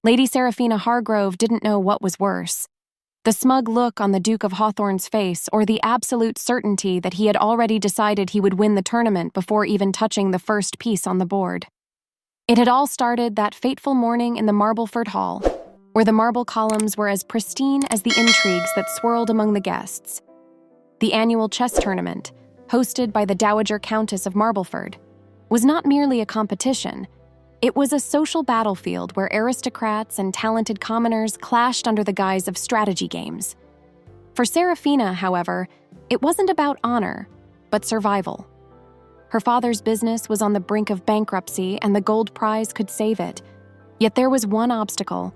Lady Seraphina Hargrove didn't know what was worse: the smug look on the Duke of Hawthorne's face, or the absolute certainty that he had already decided he would win the tournament before even touching the first piece on the board. It had all started that fateful morning in the Marbleford Hall, where the marble columns were as pristine as the intrigues that swirled among the guests. The annual chess tournament, hosted by the Dowager Countess of Marbleford, was not merely a competition. It was a social battlefield where aristocrats and talented commoners clashed under the guise of strategy games. For Seraphina, however, it wasn't about honor, but survival. Her father's business was on the brink of bankruptcy, and the gold prize could save it. Yet there was one obstacle: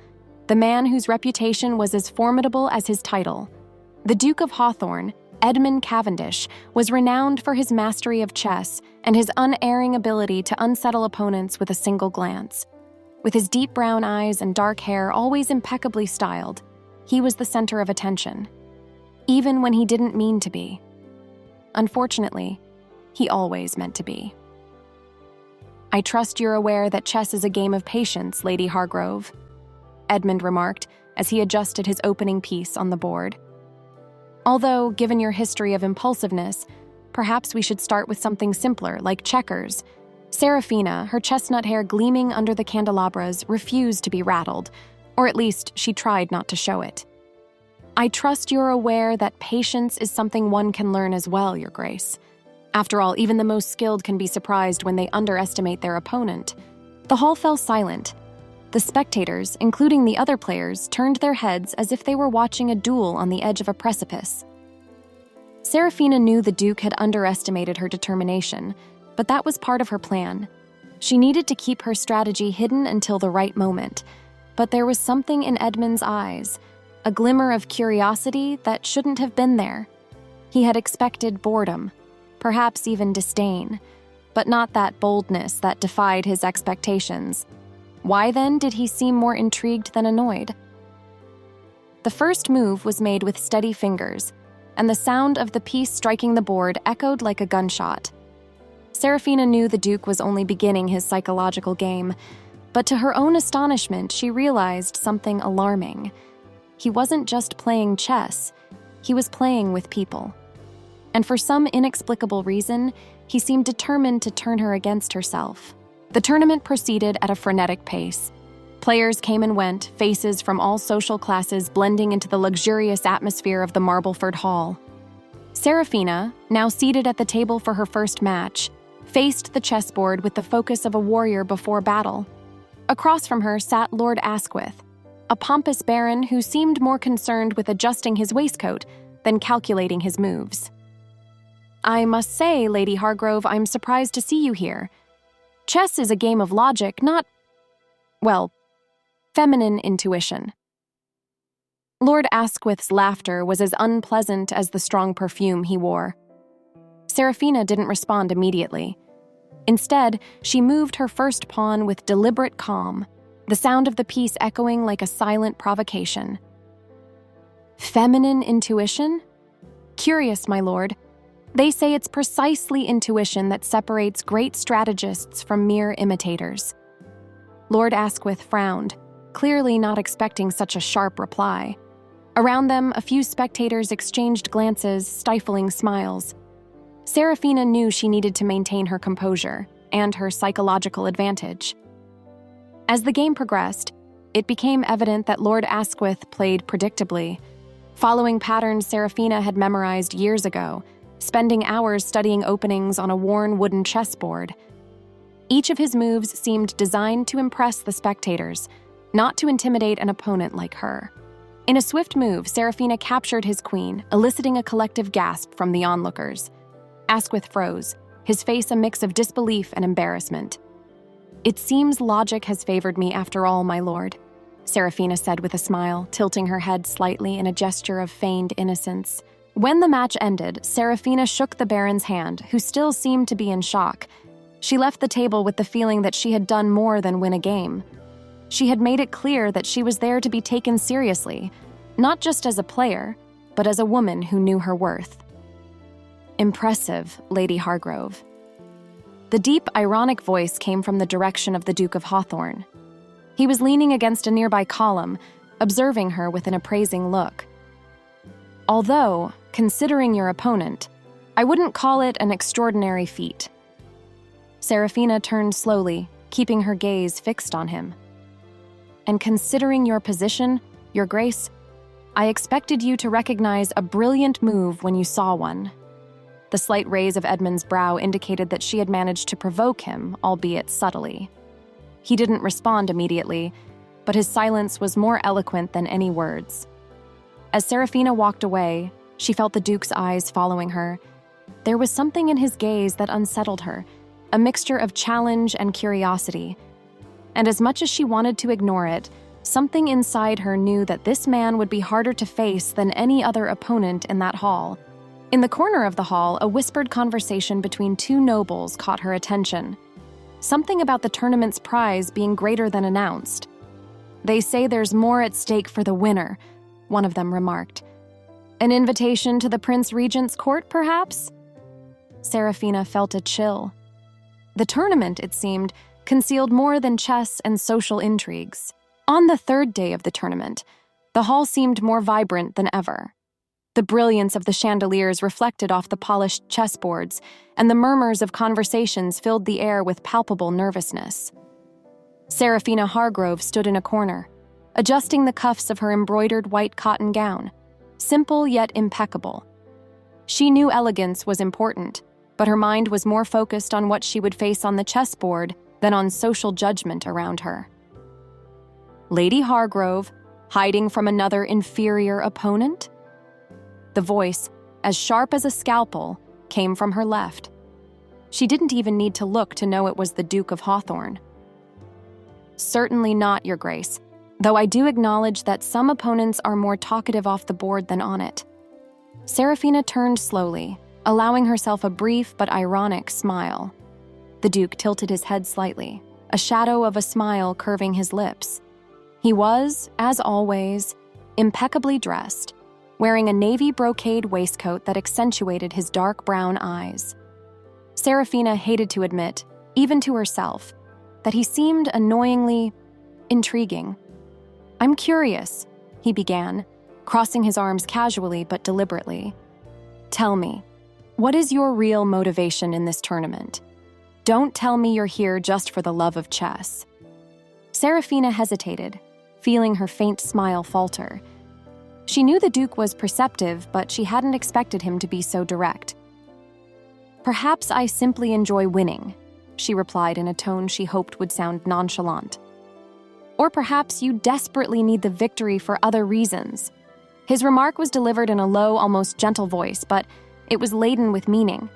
the man whose reputation was as formidable as his title. The Duke of Hawthorne, Edmund Cavendish, was renowned for his mastery of chess and his unerring ability to unsettle opponents with a single glance. With his deep brown eyes and dark hair always impeccably styled, he was the center of attention, even when he didn't mean to be. Unfortunately, he always meant to be. "I trust you're aware that chess is a game of patience, Lady Hargrove," Edmund remarked as he adjusted his opening piece on the board. "Although, given your history of impulsiveness, perhaps we should start with something simpler, like checkers." Seraphina, her chestnut hair gleaming under the candelabras, refused to be rattled, or at least she tried not to show it. "I trust you're aware that patience is something one can learn as well, Your Grace. After all, even the most skilled can be surprised when they underestimate their opponent." The hall fell silent. The spectators, including the other players, turned their heads as if they were watching a duel on the edge of a precipice. Seraphina knew the Duke had underestimated her determination, but that was part of her plan. She needed to keep her strategy hidden until the right moment. But there was something in Edmund's eyes, a glimmer of curiosity that shouldn't have been there. He had expected boredom, perhaps even disdain, but not that boldness that defied his expectations. Why then did he seem more intrigued than annoyed? The first move was made with steady fingers, and the sound of the piece striking the board echoed like a gunshot. Seraphina knew the Duke was only beginning his psychological game, but to her own astonishment, she realized something alarming. He wasn't just playing chess, he was playing with people. And for some inexplicable reason, he seemed determined to turn her against herself. The tournament proceeded at a frenetic pace. Players came and went, faces from all social classes blending into the luxurious atmosphere of the Marbleford Hall. Seraphina, now seated at the table for her first match, faced the chessboard with the focus of a warrior before battle. Across from her sat Lord Asquith, a pompous baron who seemed more concerned with adjusting his waistcoat than calculating his moves. "I must say, Lady Hargrove, I'm surprised to see you here. Chess is a game of logic, not, well, feminine intuition." Lord Asquith's laughter was as unpleasant as the strong perfume he wore. Seraphina didn't respond immediately. Instead, she moved her first pawn with deliberate calm, the sound of the piece echoing like a silent provocation. "Feminine intuition? Curious, my lord. They say it's precisely intuition that separates great strategists from mere imitators." Lord Asquith frowned, clearly not expecting such a sharp reply. Around them, a few spectators exchanged glances, stifling smiles. Seraphina knew she needed to maintain her composure and her psychological advantage. As the game progressed, it became evident that Lord Asquith played predictably, following patterns Seraphina had memorized years ago, spending hours studying openings on a worn wooden chessboard. Each of his moves seemed designed to impress the spectators, not to intimidate an opponent like her. In a swift move, Seraphina captured his queen, eliciting a collective gasp from the onlookers. Asquith froze, his face a mix of disbelief and embarrassment. "It seems logic has favored me after all, my lord," Seraphina said with a smile, tilting her head slightly in a gesture of feigned innocence. When the match ended, Seraphina shook the baron's hand, who still seemed to be in shock. She left the table with the feeling that she had done more than win a game. She had made it clear that she was there to be taken seriously, not just as a player, but as a woman who knew her worth. "Impressive, Lady Hargrove." The deep, ironic voice came from the direction of the Duke of Hawthorne. He was leaning against a nearby column, observing her with an appraising look. Although, considering your opponent, I wouldn't call it an extraordinary feat. Seraphina turned slowly, keeping her gaze fixed on him. And considering your position, Your Grace, I expected you to recognize a brilliant move when you saw one. The slight raise of Edmund's brow indicated that she had managed to provoke him, albeit subtly. He didn't respond immediately, but his silence was more eloquent than any words. As Seraphina walked away, she felt the Duke's eyes following her. There was something in his gaze that unsettled her, a mixture of challenge and curiosity. And as much as she wanted to ignore it, something inside her knew that this man would be harder to face than any other opponent in that hall. In the corner of the hall, a whispered conversation between two nobles caught her attention. Something about the tournament's prize being greater than announced. "They say there's more at stake for the winner," one of them remarked. "An invitation to the Prince Regent's court, perhaps?" Seraphina felt a chill. The tournament, it seemed, concealed more than chess and social intrigues. On the third day of the tournament, the hall seemed more vibrant than ever. The brilliance of the chandeliers reflected off the polished chessboards, and the murmurs of conversations filled the air with palpable nervousness. Seraphina Hargrove stood in a corner, adjusting the cuffs of her embroidered white cotton gown, simple yet impeccable. She knew elegance was important, but her mind was more focused on what she would face on the chessboard than on social judgment around her. Lady Hargrove, hiding from another inferior opponent? The voice, as sharp as a scalpel, came from her left. She didn't even need to look to know it was the Duke of Hawthorne. "Certainly not, Your Grace, though I do acknowledge that some opponents are more talkative off the board than on it." Seraphina turned slowly, allowing herself a brief but ironic smile. The Duke tilted his head slightly, a shadow of a smile curving his lips. He was, as always, impeccably dressed, wearing a navy brocade waistcoat that accentuated his dark brown eyes. Seraphina hated to admit, even to herself, that he seemed annoyingly intriguing. "I'm curious," he began, crossing his arms casually but deliberately. "Tell me, what is your real motivation in this tournament? Don't tell me you're here just for the love of chess." Seraphina hesitated, feeling her faint smile falter. She knew the Duke was perceptive, but she hadn't expected him to be so direct. "Perhaps I simply enjoy winning," she replied in a tone she hoped would sound nonchalant. "Or perhaps you desperately need the victory for other reasons." His remark was delivered in a low, almost gentle voice, but it was laden with meaning.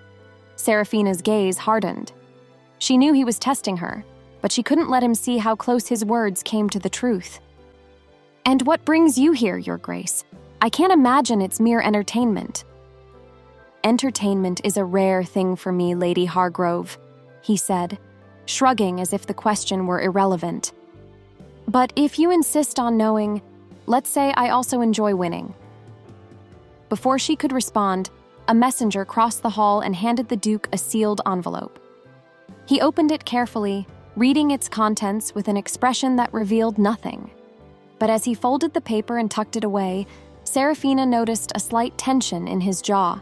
Seraphina's gaze hardened. She knew he was testing her, but she couldn't let him see how close his words came to the truth. "And what brings you here, Your Grace? I can't imagine it's mere entertainment." "Entertainment is a rare thing for me, Lady Hargrove," he said, shrugging as if the question were irrelevant. "But if you insist on knowing, let's say I also enjoy winning." Before she could respond, a messenger crossed the hall and handed the Duke a sealed envelope. He opened it carefully, reading its contents with an expression that revealed nothing. But as he folded the paper and tucked it away, Seraphina noticed a slight tension in his jaw.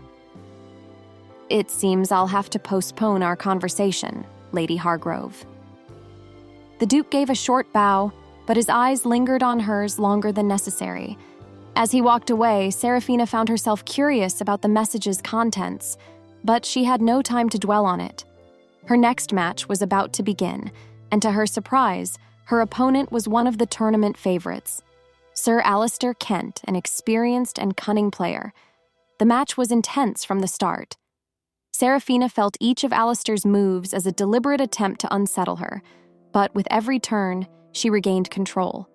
"It seems I'll have to postpone our conversation, Lady Hargrove." The Duke gave a short bow, but his eyes lingered on hers longer than necessary. As he walked away, Seraphina found herself curious about the message's contents, but she had no time to dwell on it. Her next match was about to begin, and to her surprise, her opponent was one of the tournament favorites, Sir Alistair Kent, an experienced and cunning player. The match was intense from the start. Seraphina felt each of Alistair's moves as a deliberate attempt to unsettle her, but with every turn, she regained control.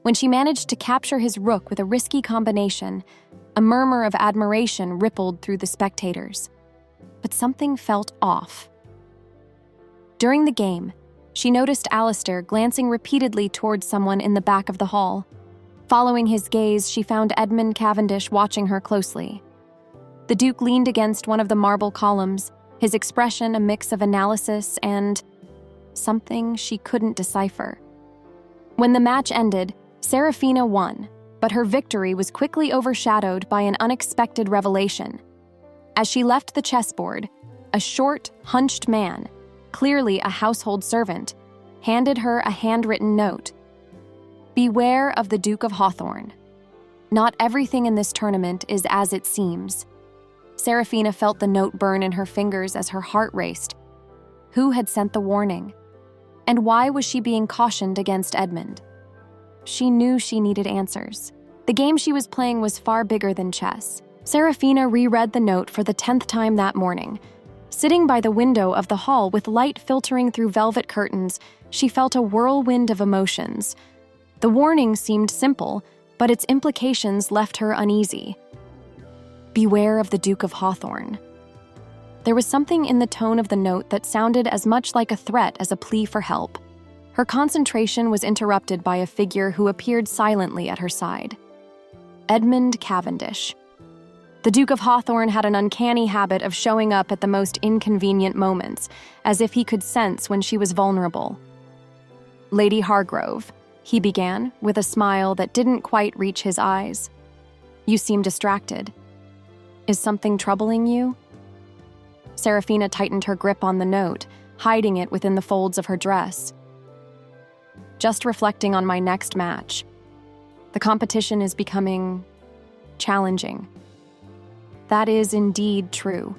When she managed to capture his rook with a risky combination, a murmur of admiration rippled through the spectators. But something felt off. During the game, she noticed Alistair glancing repeatedly towards someone in the back of the hall. Following his gaze, she found Edmund Cavendish watching her closely. The Duke leaned against one of the marble columns, his expression a mix of analysis and something she couldn't decipher. When the match ended, Seraphina won, but her victory was quickly overshadowed by an unexpected revelation. As she left the chessboard, a short, hunched man, clearly a household servant, handed her a handwritten note. "Beware of the Duke of Hawthorne. Not everything in this tournament is as it seems." Seraphina felt the note burn in her fingers as her heart raced. Who had sent the warning? And why was she being cautioned against Edmund? She knew she needed answers. The game she was playing was far bigger than chess. Seraphina reread the note for the 10th time that morning. Sitting by the window of the hall with light filtering through velvet curtains, she felt a whirlwind of emotions. The warning seemed simple, but its implications left her uneasy. Beware of the Duke of Hawthorne. There was something in the tone of the note that sounded as much like a threat as a plea for help. Her concentration was interrupted by a figure who appeared silently at her side. Edmund Cavendish. The Duke of Hawthorne had an uncanny habit of showing up at the most inconvenient moments, as if he could sense when she was vulnerable. "Lady Hargrove," he began, with a smile that didn't quite reach his eyes. "You seem distracted. Is something troubling you?" Seraphina tightened her grip on the note, hiding it within the folds of her dress. "Just reflecting on my next match. The competition is becoming challenging." "That is indeed true."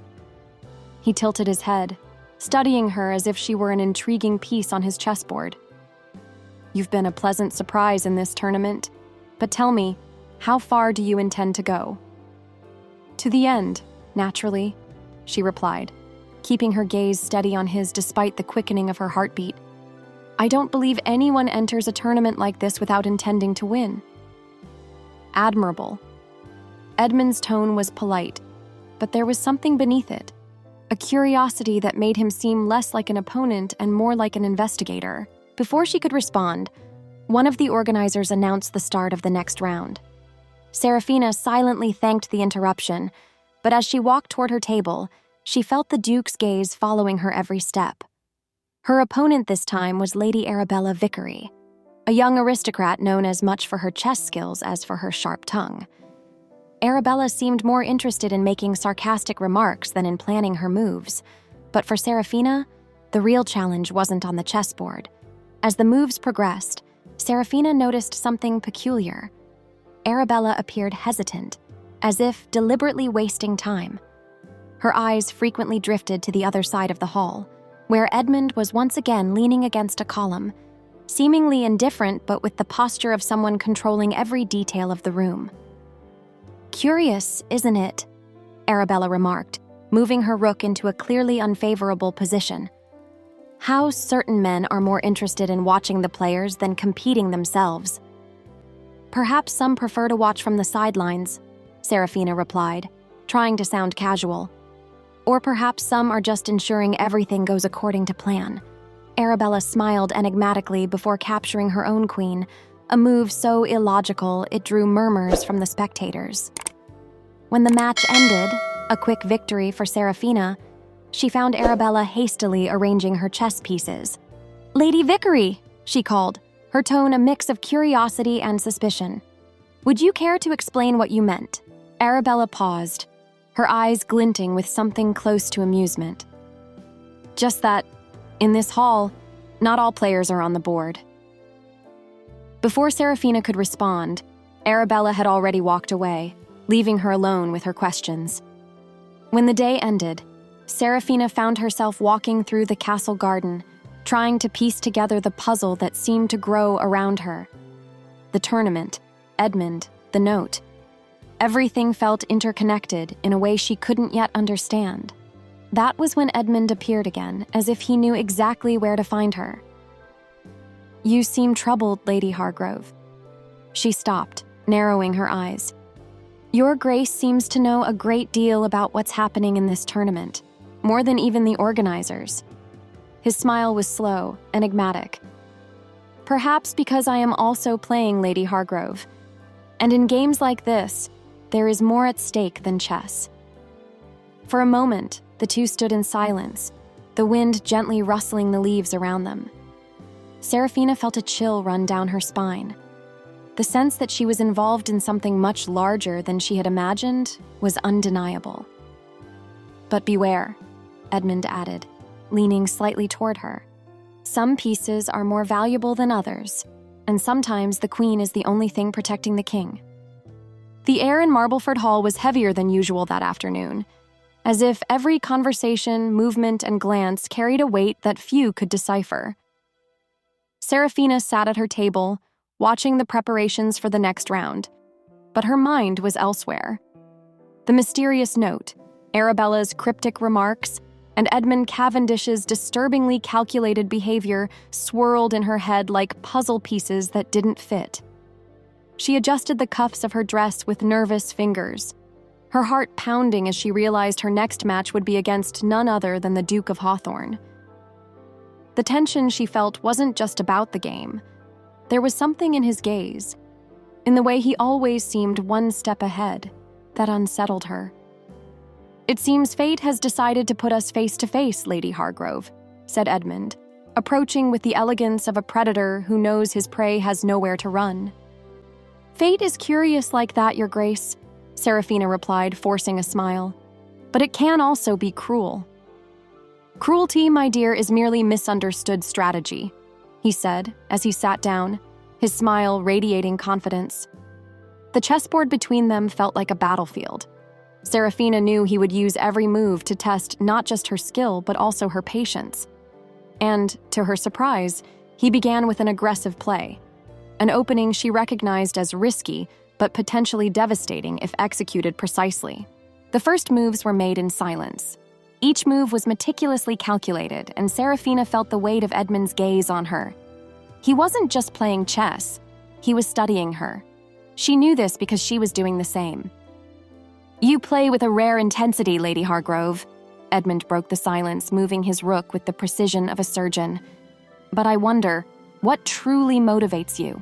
He tilted his head, studying her as if she were an intriguing piece on his chessboard. "You've been a pleasant surprise in this tournament, but tell me, how far do you intend to go?" "To the end, naturally," she replied, keeping her gaze steady on his despite the quickening of her heartbeat. "I don't believe anyone enters a tournament like this without intending to win." "Admirable." Edmund's tone was polite, but there was something beneath it, a curiosity that made him seem less like an opponent and more like an investigator. Before she could respond, one of the organizers announced the start of the next round. Seraphina silently thanked the interruption, but as she walked toward her table, she felt the Duke's gaze following her every step. Her opponent this time was Lady Arabella Vickery, a young aristocrat known as much for her chess skills as for her sharp tongue. Arabella seemed more interested in making sarcastic remarks than in planning her moves, but for Seraphina, the real challenge wasn't on the chessboard. As the moves progressed, Seraphina noticed something peculiar. Arabella appeared hesitant, as if deliberately wasting time. Her eyes frequently drifted to the other side of the hall, where Edmund was once again leaning against a column, seemingly indifferent but with the posture of someone controlling every detail of the room. "Curious, isn't it?" Arabella remarked, moving her rook into a clearly unfavorable position. "How certain men are more interested in watching the players than competing themselves." "Perhaps some prefer to watch from the sidelines," Seraphina replied, trying to sound casual. "Or perhaps some are just ensuring everything goes according to plan." Arabella smiled enigmatically before capturing her own queen, a move so illogical it drew murmurs from the spectators. When the match ended, a quick victory for Seraphina, she found Arabella hastily arranging her chess pieces. "Lady Vickery," she called, her tone a mix of curiosity and suspicion. "Would you care to explain what you meant?" Arabella paused, her eyes glinting with something close to amusement. "Just that, in this hall, not all players are on the board." Before Seraphina could respond, Arabella had already walked away, leaving her alone with her questions. When the day ended, Seraphina found herself walking through the castle garden, trying to piece together the puzzle that seemed to grow around her. The tournament, Edmund, the note. Everything felt interconnected in a way she couldn't yet understand. That was when Edmund appeared again, as if he knew exactly where to find her. "You seem troubled, Lady Hargrove." She stopped, narrowing her eyes. "Your Grace seems to know a great deal about what's happening in this tournament, more than even the organizers." His smile was slow, enigmatic. "Perhaps because I am also playing, Lady Hargrove. And in games like this, there is more at stake than chess." For a moment, the two stood in silence, the wind gently rustling the leaves around them. Seraphina felt a chill run down her spine. The sense that she was involved in something much larger than she had imagined was undeniable. "But beware," Edmund added, leaning slightly toward her. "Some pieces are more valuable than others, and sometimes the queen is the only thing protecting the king." The air in Marbleford Hall was heavier than usual that afternoon, as if every conversation, movement, and glance carried a weight that few could decipher. Seraphina sat at her table, watching the preparations for the next round, but her mind was elsewhere. The mysterious note, Arabella's cryptic remarks, and Edmund Cavendish's disturbingly calculated behavior swirled in her head like puzzle pieces that didn't fit. She adjusted the cuffs of her dress with nervous fingers, her heart pounding as she realized her next match would be against none other than the Duke of Hawthorne. The tension she felt wasn't just about the game. There was something in his gaze, in the way he always seemed one step ahead, that unsettled her. "It seems fate has decided to put us face to face, Lady Hargrove," said Edmund, approaching with the elegance of a predator who knows his prey has nowhere to run. "Fate is curious like that, Your Grace," Seraphina replied, forcing a smile. "But it can also be cruel." "Cruelty, my dear, is merely misunderstood strategy," he said as he sat down, his smile radiating confidence. The chessboard between them felt like a battlefield. Seraphina knew he would use every move to test not just her skill but also her patience. And, to her surprise, he began with an aggressive play, an opening she recognized as risky but potentially devastating if executed precisely. The first moves were made in silence. Each move was meticulously calculated, and Seraphina felt the weight of Edmund's gaze on her. He wasn't just playing chess, he was studying her. She knew this because she was doing the same. "You play with a rare intensity, Lady Hargrove," Edmund broke the silence, moving his rook with the precision of a surgeon. "But I wonder, what truly motivates you?"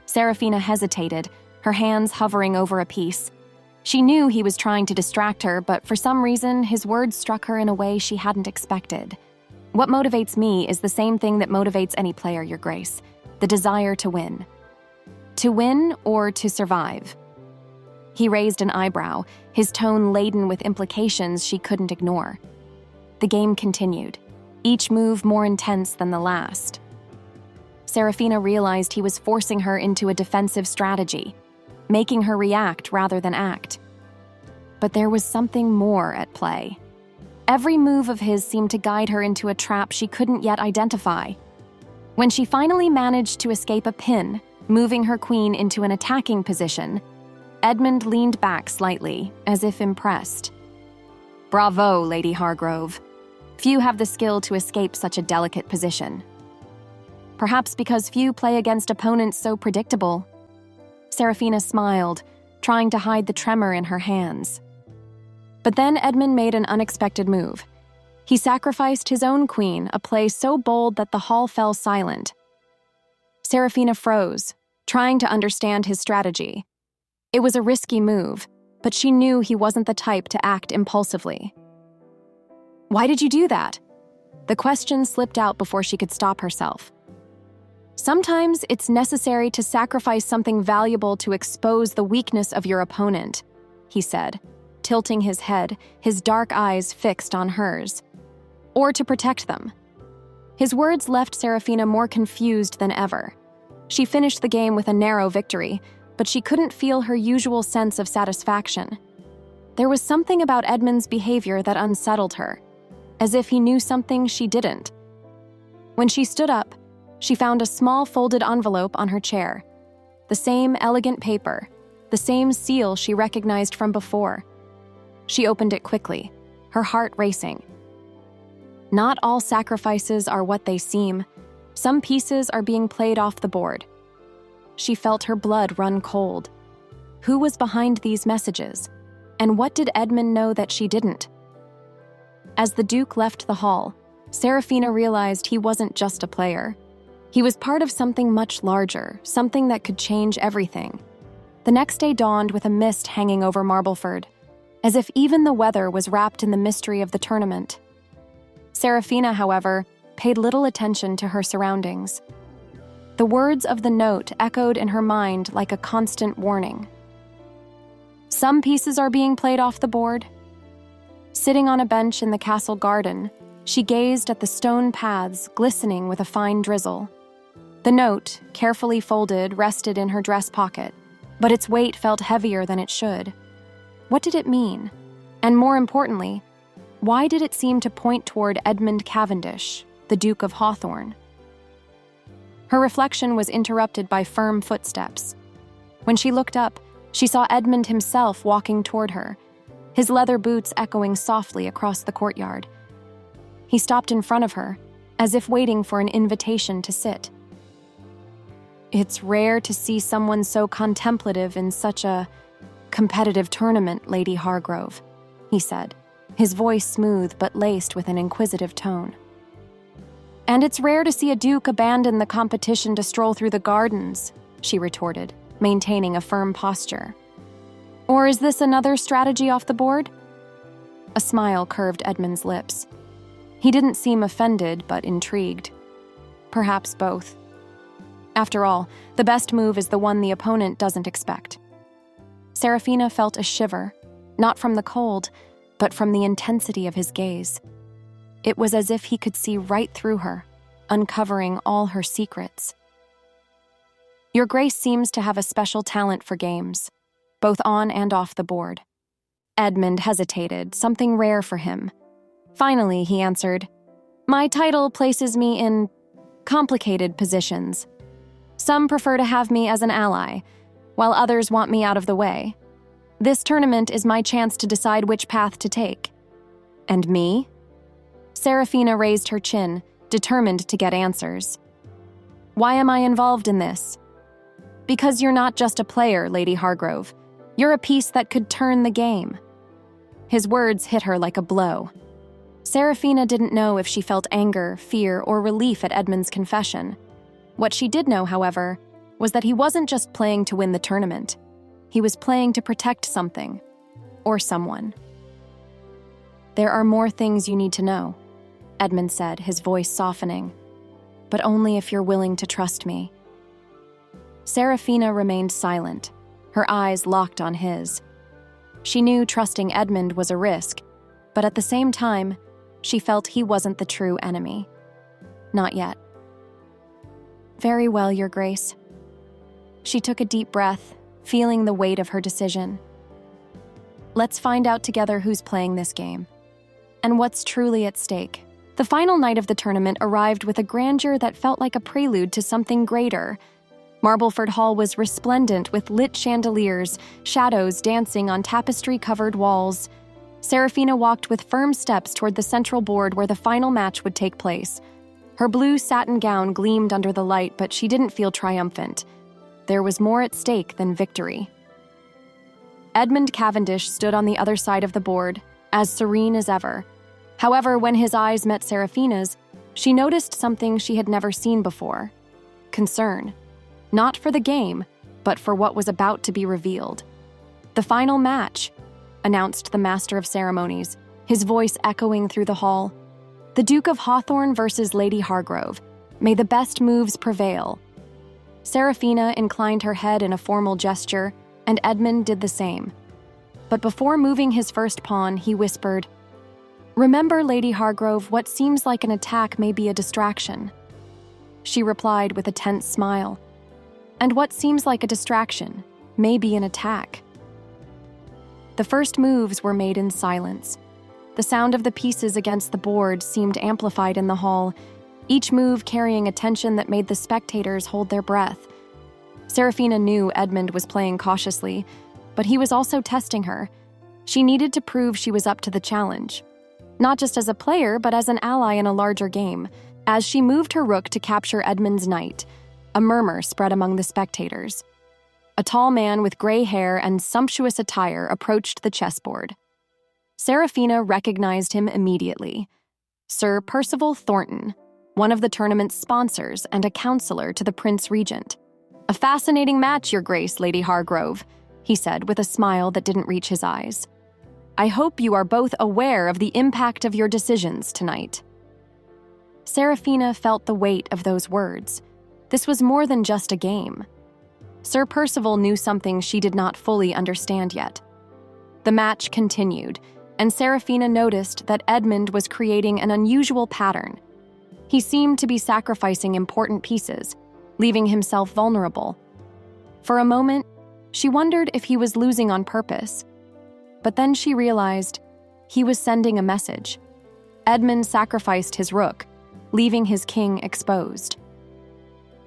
Seraphina hesitated, her hands hovering over a piece. She knew he was trying to distract her, but for some reason, his words struck her in a way she hadn't expected. "What motivates me is the same thing that motivates any player, Your Grace, the desire to win." "To win or to survive?" He raised an eyebrow, his tone laden with implications she couldn't ignore. The game continued, each move more intense than the last. Seraphina realized he was forcing her into a defensive strategy, making her react rather than act. But there was something more at play. Every move of his seemed to guide her into a trap she couldn't yet identify. When she finally managed to escape a pin, moving her queen into an attacking position, Edmund leaned back slightly, as if impressed. "Bravo, Lady Hargrove. Few have the skill to escape such a delicate position." "Perhaps because few play against opponents so predictable." Seraphina smiled, trying to hide the tremor in her hands. But then Edmund made an unexpected move. He sacrificed his own queen, a play so bold that the hall fell silent. Seraphina froze, trying to understand his strategy. It was a risky move, but she knew he wasn't the type to act impulsively. "Why did you do that?" The question slipped out before she could stop herself. "Sometimes it's necessary to sacrifice something valuable to expose the weakness of your opponent," he said, tilting his head, his dark eyes fixed on hers. "Or to protect them." His words left Seraphina more confused than ever. She finished the game with a narrow victory, but she couldn't feel her usual sense of satisfaction. There was something about Edmund's behavior that unsettled her, as if he knew something she didn't. When she stood up, she found a small folded envelope on her chair. The same elegant paper, the same seal she recognized from before. She opened it quickly, her heart racing. Not all sacrifices are what they seem. Some pieces are being played off the board. She felt her blood run cold. Who was behind these messages? And what did Edmund know that she didn't? As the Duke left the hall, Seraphina realized he wasn't just a player. He was part of something much larger, something that could change everything. The next day dawned with a mist hanging over Marbleford, as if even the weather was wrapped in the mystery of the tournament. Seraphina, however, paid little attention to her surroundings. The words of the note echoed in her mind like a constant warning. Some pieces are being played off the board. Sitting on a bench in the castle garden, she gazed at the stone paths glistening with a fine drizzle. The note, carefully folded, rested in her dress pocket, but its weight felt heavier than it should. What did it mean? And more importantly, why did it seem to point toward Edmund Cavendish, the Duke of Hawthorne? Her reflection was interrupted by firm footsteps. When she looked up, she saw Edmund himself walking toward her, his leather boots echoing softly across the courtyard. He stopped in front of her, as if waiting for an invitation to sit. "It's rare to see someone so contemplative in such a competitive tournament, Lady Hargrove," he said, his voice smooth but laced with an inquisitive tone. "And it's rare to see a duke abandon the competition to stroll through the gardens," she retorted, maintaining a firm posture. "Or is this another strategy off the board?" A smile curved Edmund's lips. He didn't seem offended, but intrigued. Perhaps both. After all, the best move is the one the opponent doesn't expect. Seraphina felt a shiver, not from the cold, but from the intensity of his gaze. It was as if he could see right through her, uncovering all her secrets. "Your Grace seems to have a special talent for games, both on and off the board." Edmund hesitated, something rare for him. Finally, he answered, "My title places me in complicated positions. Some prefer to have me as an ally, while others want me out of the way. This tournament is my chance to decide which path to take." "And me?" Seraphina raised her chin, determined to get answers. "Why am I involved in this?" "Because you're not just a player, Lady Hargrove. You're a piece that could turn the game." His words hit her like a blow. Seraphina didn't know if she felt anger, fear, or relief at Edmund's confession. What she did know, however, was that he wasn't just playing to win the tournament. He was playing to protect something, or someone. "There are more things you need to know," Edmund said, his voice softening. "But only if you're willing to trust me." Seraphina remained silent, her eyes locked on his. She knew trusting Edmund was a risk, but at the same time, she felt he wasn't the true enemy. Not yet. "Very well, Your Grace." She took a deep breath, feeling the weight of her decision. "Let's find out together who's playing this game, and what's truly at stake." The final night of the tournament arrived with a grandeur that felt like a prelude to something greater. Marbleford Hall was resplendent with lit chandeliers, shadows dancing on tapestry-covered walls. Seraphina walked with firm steps toward the central board where the final match would take place. Her blue satin gown gleamed under the light, but she didn't feel triumphant. There was more at stake than victory. Edmund Cavendish stood on the other side of the board, as serene as ever. However, when his eyes met Seraphina's, she noticed something she had never seen before. Concern. Not for the game, but for what was about to be revealed. "The final match," announced the Master of Ceremonies, his voice echoing through the hall. "The Duke of Hawthorne versus Lady Hargrove. May the best moves prevail." Seraphina inclined her head in a formal gesture, and Edmund did the same. But before moving his first pawn, he whispered, "Remember, Lady Hargrove, what seems like an attack may be a distraction." She replied with a tense smile, "And what seems like a distraction may be an attack." The first moves were made in silence. The sound of the pieces against the board seemed amplified in the hall, each move carrying a tension that made the spectators hold their breath. Seraphina knew Edmund was playing cautiously, but he was also testing her. She needed to prove she was up to the challenge, not just as a player, but as an ally in a larger game. As she moved her rook to capture Edmund's knight, a murmur spread among the spectators. A tall man with gray hair and sumptuous attire approached the chessboard. Seraphina recognized him immediately. Sir Percival Thornton, one of the tournament's sponsors and a counselor to the Prince Regent. "A fascinating match, Your Grace, Lady Hargrove," he said with a smile that didn't reach his eyes. "I hope you are both aware of the impact of your decisions tonight." Seraphina felt the weight of those words. This was more than just a game. Sir Percival knew something she did not fully understand yet. The match continued, and Seraphina noticed that Edmund was creating an unusual pattern. He seemed to be sacrificing important pieces, leaving himself vulnerable. For a moment, she wondered if he was losing on purpose. But then she realized he was sending a message. Edmund sacrificed his rook, leaving his king exposed.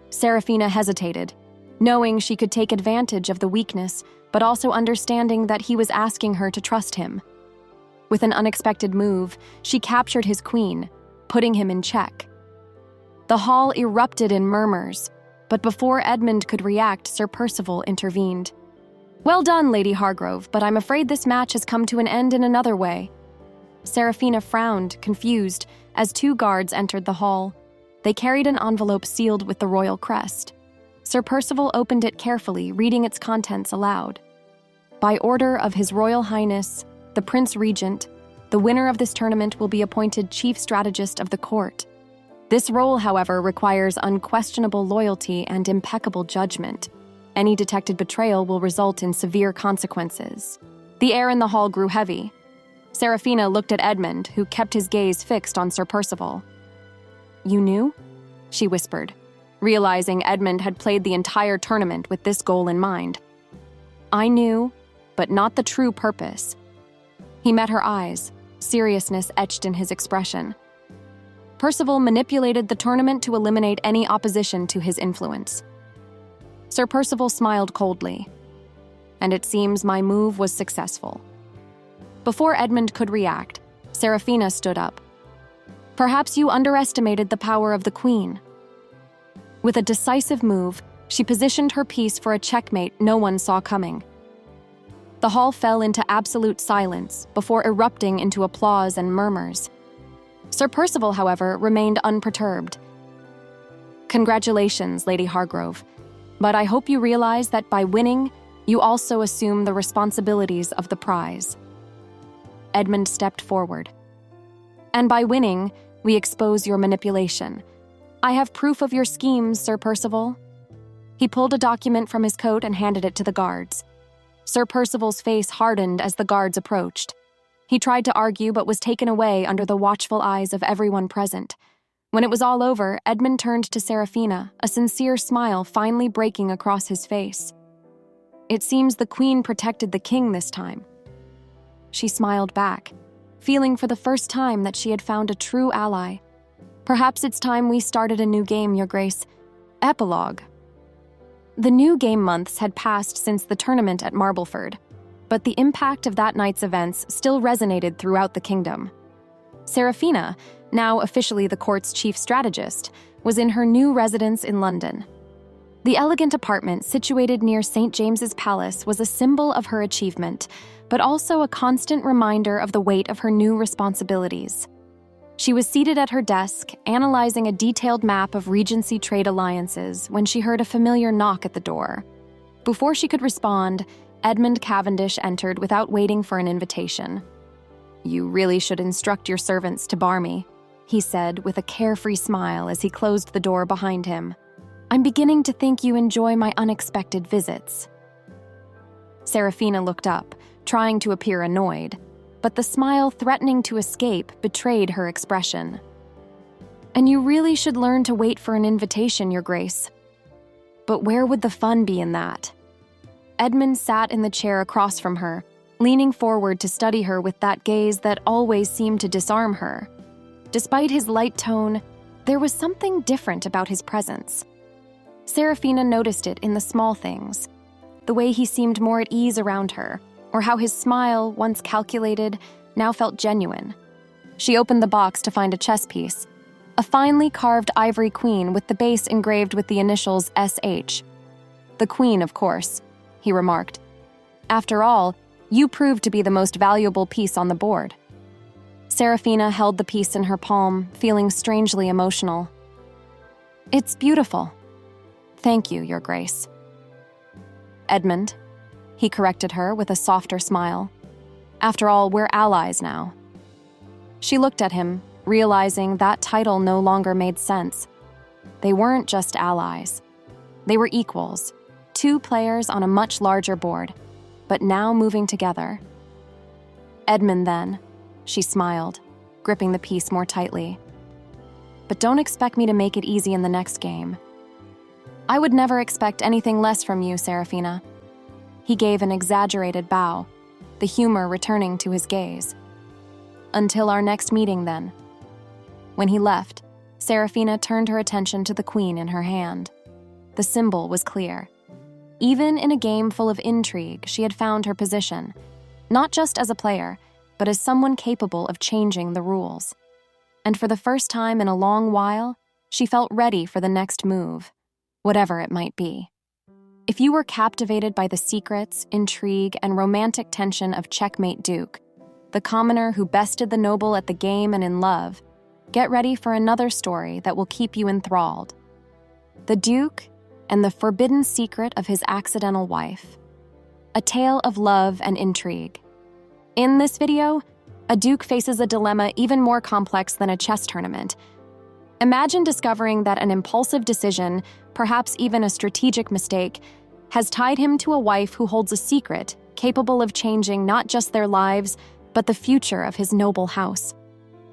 Seraphina hesitated, knowing she could take advantage of the weakness, but also understanding that he was asking her to trust him. With an unexpected move, she captured his queen, putting him in check. The hall erupted in murmurs, but before Edmund could react, Sir Percival intervened. "Well done, Lady Hargrove, but I'm afraid this match has come to an end in another way." Seraphina frowned, confused, as two guards entered the hall. They carried an envelope sealed with the royal crest. Sir Percival opened it carefully, reading its contents aloud. "By order of His Royal Highness, the Prince Regent, the winner of this tournament will be appointed Chief Strategist of the court. This role, however, requires unquestionable loyalty and impeccable judgment. Any detected betrayal will result in severe consequences." The air in the hall grew heavy. Seraphina looked at Edmund, who kept his gaze fixed on Sir Percival. "You knew?" she whispered, realizing Edmund had played the entire tournament with this goal in mind. "I knew, but not the true purpose." He met her eyes, seriousness etched in his expression. Percival manipulated the tournament to eliminate any opposition to his influence. Sir Percival smiled coldly. "And it seems my move was successful." Before Edmund could react, Seraphina stood up. "Perhaps you underestimated the power of the queen." With a decisive move, she positioned her piece for a checkmate no one saw coming. The hall fell into absolute silence before erupting into applause and murmurs. Sir Percival, however, remained unperturbed. "Congratulations, Lady Hargrove, but I hope you realize that by winning, you also assume the responsibilities of the prize." Edmund stepped forward. "And by winning, we expose your manipulation. I have proof of your schemes, Sir Percival." He pulled a document from his coat and handed it to the guards. Sir Percival's face hardened as the guards approached. He tried to argue but was taken away under the watchful eyes of everyone present. When it was all over, Edmund turned to Seraphina, a sincere smile finally breaking across his face. "It seems the queen protected the king this time." She smiled back, feeling for the first time that she had found a true ally. "Perhaps it's time we started a new game, Your Grace." Epilogue. The new game months had passed since the tournament at Marbleford, but the impact of that night's events still resonated throughout the kingdom. Seraphina, now officially the court's chief strategist, was in her new residence in London. The elegant apartment situated near St. James's Palace was a symbol of her achievement, but also a constant reminder of the weight of her new responsibilities. She was seated at her desk, analyzing a detailed map of Regency trade alliances when she heard a familiar knock at the door. Before she could respond, Edmund Cavendish entered without waiting for an invitation. "You really should instruct your servants to bar me," he said with a carefree smile as he closed the door behind him. "I'm beginning to think you enjoy my unexpected visits." Seraphina looked up, trying to appear annoyed, but the smile threatening to escape betrayed her expression. "And you really should learn to wait for an invitation, Your Grace." But where would the fun be in that? Edmund sat in the chair across from her, leaning forward to study her with that gaze that always seemed to disarm her. Despite his light tone, there was something different about his presence. Seraphina noticed it in the small things, the way he seemed more at ease around her, or how his smile, once calculated, now felt genuine. She opened the box to find a chess piece, a finely carved ivory queen with the base engraved with the initials SH. "The queen, of course," he remarked. "After all, you proved to be the most valuable piece on the board." Seraphina held the piece in her palm, feeling strangely emotional. "It's beautiful." "Thank you, Your Grace." "Edmund," he corrected her with a softer smile. "After all, we're allies now." She looked at him, realizing that title no longer made sense. They weren't just allies. They were equals, two players on a much larger board, but now moving together. Edmund, then, she smiled, gripping the piece more tightly. But don't expect me to make it easy in the next game. I would never expect anything less from you, Seraphina. He gave an exaggerated bow, the humor returning to his gaze. Until our next meeting, then. When he left, Seraphina turned her attention to the queen in her hand. The symbol was clear. Even in a game full of intrigue, she had found her position, not just as a player, but as someone capable of changing the rules. And for the first time in a long while, she felt ready for the next move, whatever it might be. If you were captivated by the secrets, intrigue, and romantic tension of Checkmate Duke, the commoner who bested the noble at the game and in love, get ready for another story that will keep you enthralled. The Duke and the forbidden secret of his accidental wife. A tale of love and intrigue. In this video, a Duke faces a dilemma even more complex than a chess tournament. Imagine discovering that an impulsive decision, perhaps even a strategic mistake, has tied him to a wife who holds a secret capable of changing not just their lives, but the future of his noble house.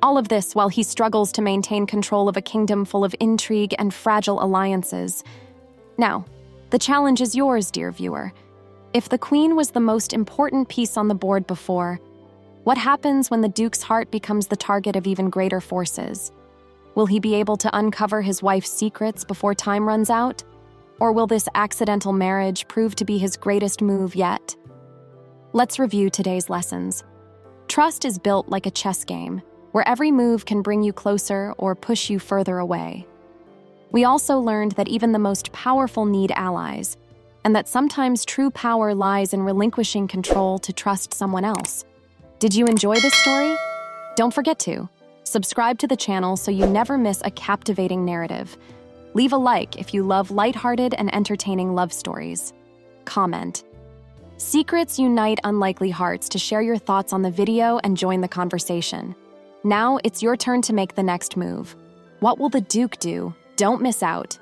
All of this while he struggles to maintain control of a kingdom full of intrigue and fragile alliances. Now, the challenge is yours, dear viewer. If the queen was the most important piece on the board before, what happens when the Duke's heart becomes the target of even greater forces? Will he be able to uncover his wife's secrets before time runs out? Or will this accidental marriage prove to be his greatest move yet? Let's review today's lessons. Trust is built like a chess game, where every move can bring you closer or push you further away. We also learned that even the most powerful need allies, and that sometimes true power lies in relinquishing control to trust someone else. Did you enjoy this story? Don't forget to subscribe to the channel so you never miss a captivating narrative. Leave a like if you love lighthearted and entertaining love stories. Comment. Secrets unite unlikely hearts to share your thoughts on the video and join the conversation. Now it's your turn to make the next move. What will the Duke do? Don't miss out.